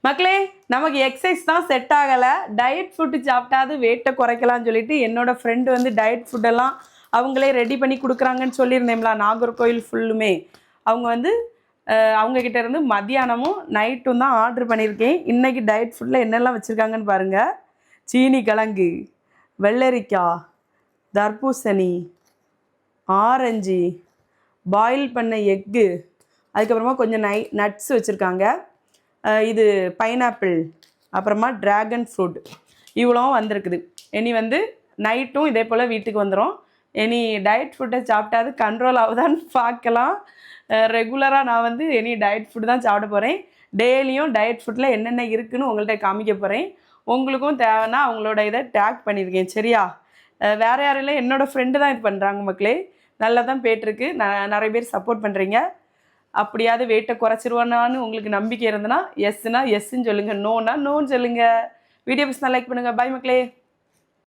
மக்களே நமக்கு எக்ஸசைஸ் தான் செட் ஆகலை, டயட் ஃபுட்டு சாப்பிட்டாது வெயிட்டை குறைக்கலாம்னு சொல்லிட்டு என்னோட ஃப்ரெண்டு வந்து டயட் ஃபுட்டெல்லாம் அவங்களே ரெடி பண்ணி கொடுக்குறாங்கன்னு சொல்லியிருந்தேங்களா. நாகர்கோவில் ஃபுல்லுமே அவங்க வந்து அவங்கக்கிட்ட இருந்து மத்தியானமும் நைட்டும் தான் ஆர்டர் பண்ணியிருக்கேன். இன்றைக்கி டயட் ஃபுட்டில் என்னெல்லாம் வச்சுருக்காங்கன்னு பாருங்கள். சீனி கிழங்கு, வெள்ளரிக்காய், தர்பூசணி, ஆரஞ்சு, பாயில் பண்ண எக்கு, அதுக்கப்புறமா கொஞ்சம் நட்ஸ் வச்சுருக்காங்க. இது பைனாப்பிள், அப்புறமா ட்ராகன் ஃப்ரூட் இவ்வளோவும் வந்திருக்குது. இனி வந்து நைட்டும் இதே போல் வீட்டுக்கு வந்துடும். இனி டயட் ஃபுட்டை சாப்பிட்டாது கண்ட்ரோல் ஆகுதான்னு பார்க்கலாம். ரெகுலராக நான் வந்து இனி டயட் ஃபுட்டு தான் சாப்பிட போகிறேன். டெய்லியும் டயட் ஃபுட்டில் என்னென்ன இருக்குதுன்னு உங்கள்கிட்ட காமிக்க போகிறேன். உங்களுக்கும் தேவைன்னா அவங்களோட இதை டேக் பண்ணியிருக்கேன், சரியா? வேறு யாரும் இல்லை, என்னோடய ஃப்ரெண்டு தான் இது பண்ணுறாங்க மக்களே. நல்லா தான் போய்ட்டுருக்கு. நிறைய பேர் சப்போர்ட் பண்ணுறீங்க. அப்படியாவது வெயிட்டை குறைச்சிருவானான்னு உங்களுக்கு நம்பிக்கை இருந்ததுன்னா எஸ்னா எஸ்ன்னு சொல்லுங்கள், நோனா நோன்னு சொல்லுங்கள். வீடியோ பிடிச்சினா லைக் பண்ணுங்கள். பாய் மக்களே.